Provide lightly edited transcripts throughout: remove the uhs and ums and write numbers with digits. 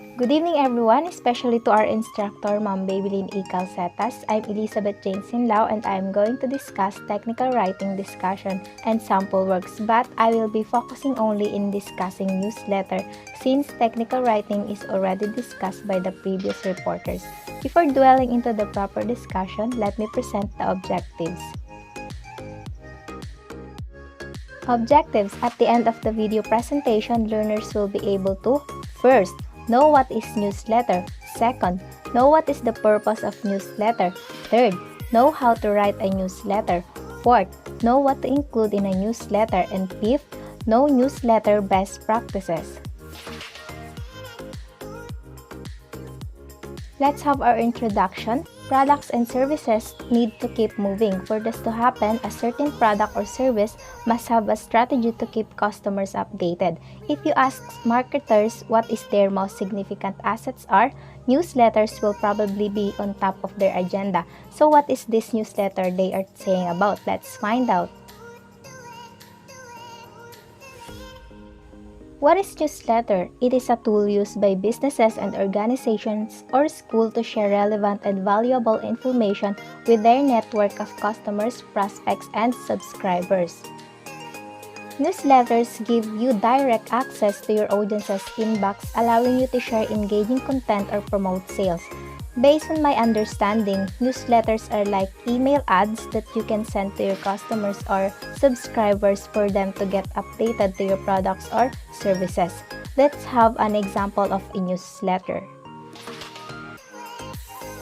Good evening everyone, especially to our instructor, Ma'am Babylin E. Calcetas. I'm Elizabeth Jane Sinlao and I'm going to discuss technical writing discussion and sample works, but I will be focusing only in discussing newsletter since technical writing is already discussed by the previous reporters. Before dwelling into the proper discussion, let me present the objectives. Objectives. At the end of the video presentation, learners will be able to first, know what is newsletter. Second, know what is the purpose of newsletter. Third, know how to write a newsletter. Fourth, know what to include in a newsletter. And fifth, know newsletter best practices. Let's have our introduction. Products and services need to keep moving. For this to happen, a certain product or service must have a strategy to keep customers updated. If you ask marketers what is their most significant assets are, newsletters will probably be on top of their agenda. So what is this newsletter they are saying about? Let's find out. What is newsletter? It is a tool used by businesses and organizations or schools to share relevant and valuable information with their network of customers, prospects, and subscribers. Newsletters give you direct access to your audience's inbox, allowing you to share engaging content or promote sales. Based on my understanding, newsletters are like email ads that you can send to your customers or subscribers for them to get updated to your products or services. Let's have an example of a newsletter.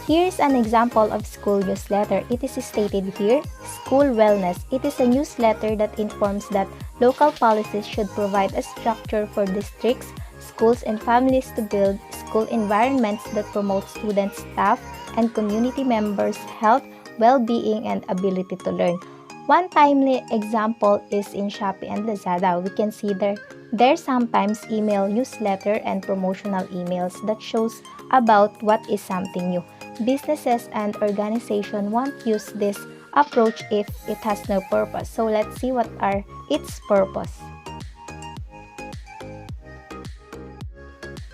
Here's an example of school newsletter. It is stated here, School Wellness. It is a newsletter that informs that local policies should provide a structure for districts, schools, and families to build school environments that promote students, staff, and community members' health, well-being, and ability to learn. One timely example is in Shopee and Lazada. We can see there sometimes email newsletter and promotional emails that shows about what is something new. Businesses and organizations won't use this approach if it has no purpose. So let's see what are its purpose.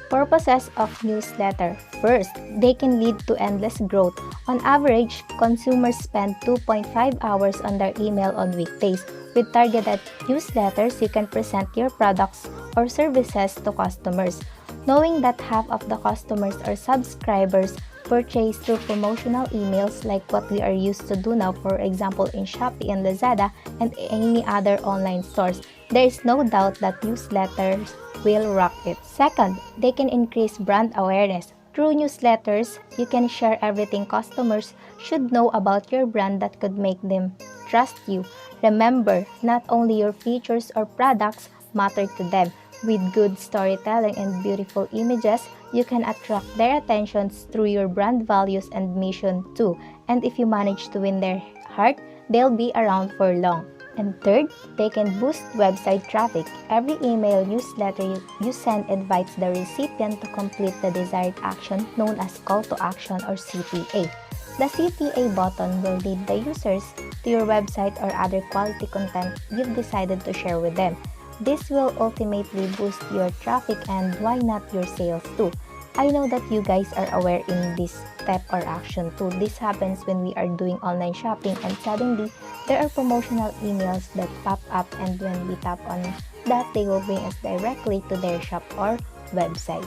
Purposes of newsletter. First, they can lead to endless growth. On average, consumers spend 2.5 hours on their email on weekdays. With targeted newsletters, you can present your products or services to customers. Knowing that half of the customers or subscribers purchase through promotional emails like what we are used to do now, for example in Shopee and Lazada and any other online stores, there is no doubt that newsletters will rock it. Second, they can increase brand awareness. Through newsletters, you can share everything customers should know about your brand that could make them trust you. Remember, not only your features or products matter to them. With good storytelling and beautiful images, you can attract their attentions through your brand values and mission too. And if you manage to win their heart, they'll be around for long. And third, they can boost website traffic. Every email newsletter you send invites the recipient to complete the desired action known as call to action or CTA. The CTA button will lead the users to your website or other quality content you've decided to share with them. This will ultimately boost your traffic and why not your sales too. I know that you guys are aware in this step or action too. This happens when we are doing online shopping and suddenly there are promotional emails that pop up, and when we tap on that, they will bring us directly to their shop or website.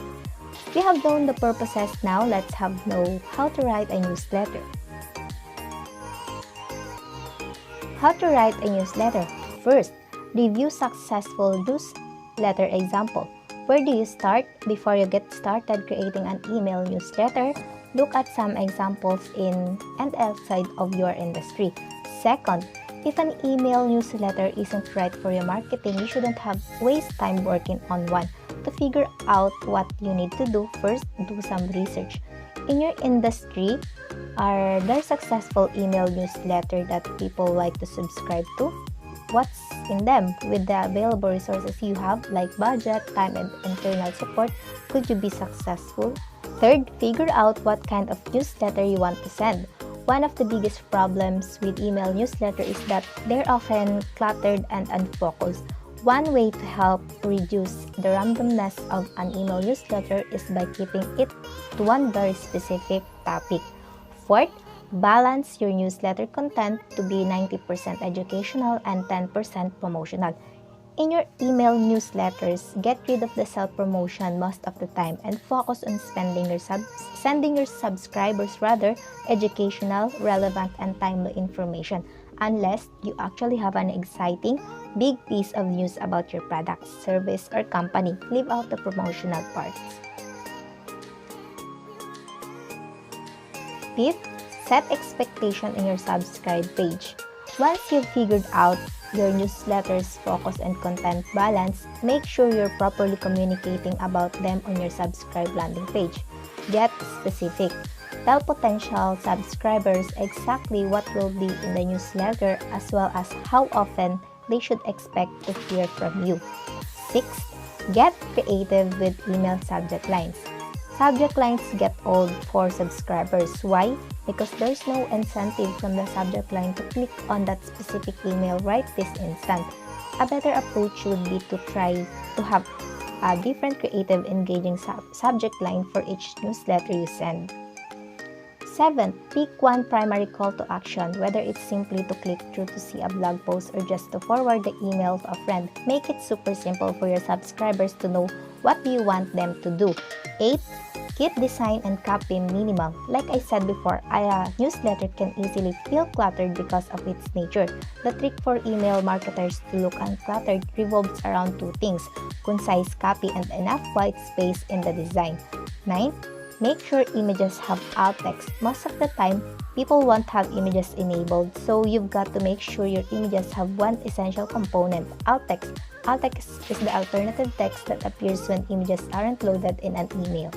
We have known the purposes, now let's know how to write a newsletter. How to write a newsletter. First, review successful newsletter example. Where do you start? Before you get started creating an email newsletter, look at some examples in and outside of your industry. Second, if an email newsletter isn't right for your marketing, you shouldn't have waste time working on one. To figure out what you need to do, first do some research. In your industry, are there successful email newsletter that people like to subscribe to? What's in them? With the available resources you have like budget, time, and internal support, could you be successful? Third, figure out what kind of newsletter you want to send. One of the biggest problems with email newsletter is that they're often cluttered and unfocused. One way to help reduce the randomness of an email newsletter is by keeping it to one very specific topic. Fourth, balance your newsletter content to be 90% educational and 10% promotional. In your email newsletters, get rid of the self-promotion most of the time and focus on sending your subscribers educational, relevant, and timely information. Unless you actually have an exciting, big piece of news about your product, service, or company, leave out the promotional parts. Fifth, set expectation in your subscribe page. Once you've figured out your newsletter's focus and content balance, make sure you're properly communicating about them on your subscribe landing page. Get specific. Tell potential subscribers exactly what will be in the newsletter as well as how often they should expect to hear from you. Sixth, get creative with email subject lines. Subject lines get old for subscribers. Why? Because there's no incentive from the subject line to click on that specific email right this instant. A better approach would be to try to have a different creative engaging subject line for each newsletter you send. 7. Pick one primary call to action, whether it's simply to click through to see a blog post or just to forward the email to a friend. Make it super simple for your subscribers to know what you want them to do. 8. Keep design and copy minimal. Like I said before, a newsletter can easily feel cluttered because of its nature. The trick for email marketers to look uncluttered revolves around two things: concise copy and enough white space in the design. 9. Make sure images have alt text. Most of the time, people won't have images enabled, so you've got to make sure your images have one essential component: alt text. Alt text is the alternative text that appears when images aren't loaded in an email.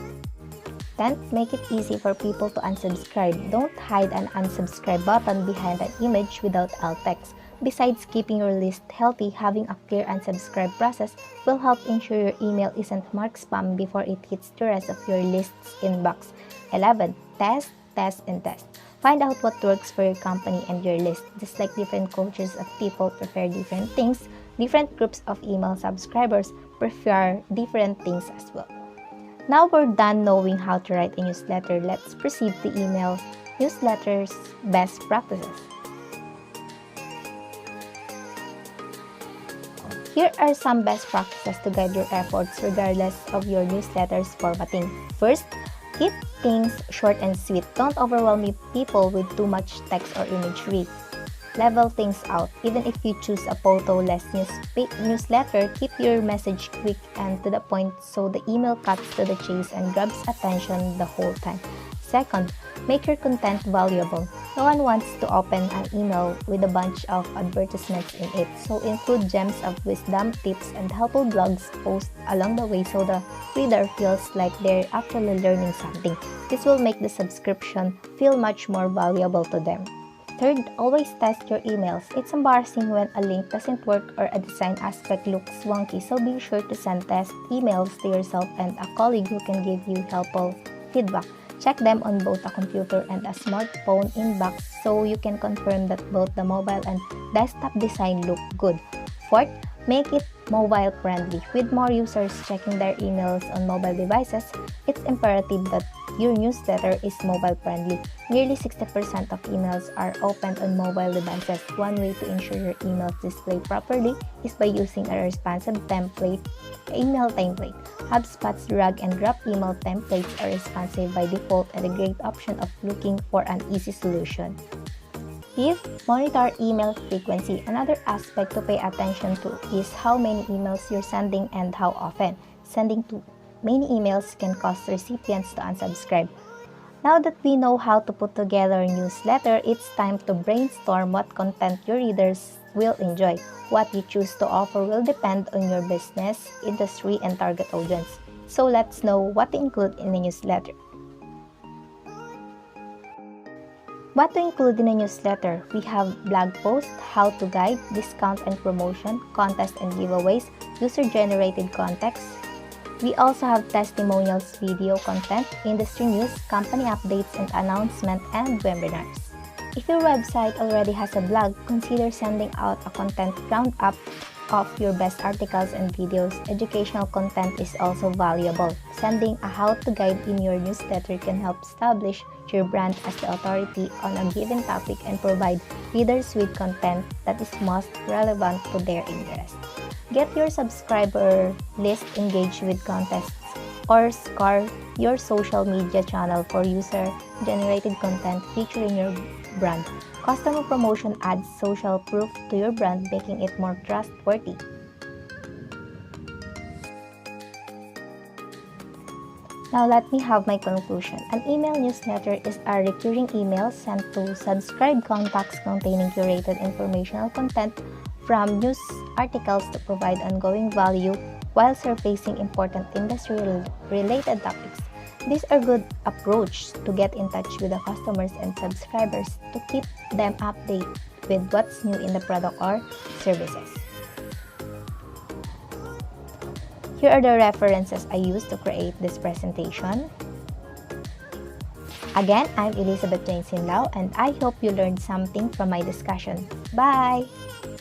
10th, make it easy for people to unsubscribe. Don't hide an unsubscribe button behind an image without alt text. Besides keeping your list healthy, having a clear unsubscribe process will help ensure your email isn't marked spam before it hits the rest of your list's inbox. 11. Test, test, and test. Find out what works for your company and your list. Just like different cultures of people prefer different things, different groups of email subscribers prefer different things as well. Now we're done knowing how to write a newsletter. Let's proceed to email newsletters best practices. Here are some best practices to guide your efforts regardless of your newsletter's formatting. First, keep things short and sweet. Don't overwhelm people with too much text or imagery. Level things out. Even if you choose a photo-less newsletter, keep your message quick and to the point so the email cuts to the chase and grabs attention the whole time. Second, make your content valuable. No one wants to open an email with a bunch of advertisements in it, so include gems of wisdom, tips, and helpful blogs posts along the way so the reader feels like they're actually learning something. This will make the subscription feel much more valuable to them. Third, always test your emails. It's embarrassing when a link doesn't work or a design aspect looks wonky, so be sure to send test emails to yourself and a colleague who can give you helpful feedback. Check them on both a computer and a smartphone inbox so you can confirm that both the mobile and desktop design look good. Fourth, make it mobile friendly. With more users checking their emails on mobile devices, it's imperative that your newsletter is mobile friendly. Nearly 60% of emails are opened on mobile devices. One way to ensure your emails display properly is by using a responsive email template. HubSpot's drag and drop email templates are responsive by default and a great option of looking for an easy solution. Fifth, monitor email frequency. Another aspect to pay attention to is how many emails you're sending and how often. Sending too many emails can cause recipients to unsubscribe. Now that we know how to put together a newsletter, it's time to brainstorm what content your readers will enjoy. What you choose to offer will depend on your business, industry, and target audience. So let's know what to include in a newsletter. What to include in a newsletter? We have blog posts, how-to guide, discount and promotion, contest and giveaways, user-generated context. We also have testimonials, video content, industry news, company updates and announcements, and webinars. If your website already has a blog, consider sending out a content roundup of your best articles and videos. Educational content is also valuable. Sending a how-to guide in your newsletter can help establish your brand as the authority on a given topic and provide readers with content that is most relevant to their interests. Get your subscriber list engaged with contests or score your social media channel for user-generated content featuring your brand. Customer promotion adds social proof to your brand, making it more trustworthy. Now let me have my conclusion. An email newsletter is a recurring email sent to subscribed contacts containing curated informational content from news articles to provide ongoing value while surfacing important industry-related topics. These are good approach to get in touch with the customers and subscribers to keep them updated with what's new in the product or services. Here are the references I used to create this presentation. Again, I'm Elizabeth Jane Sinlao and I hope you learned something from my discussion. Bye!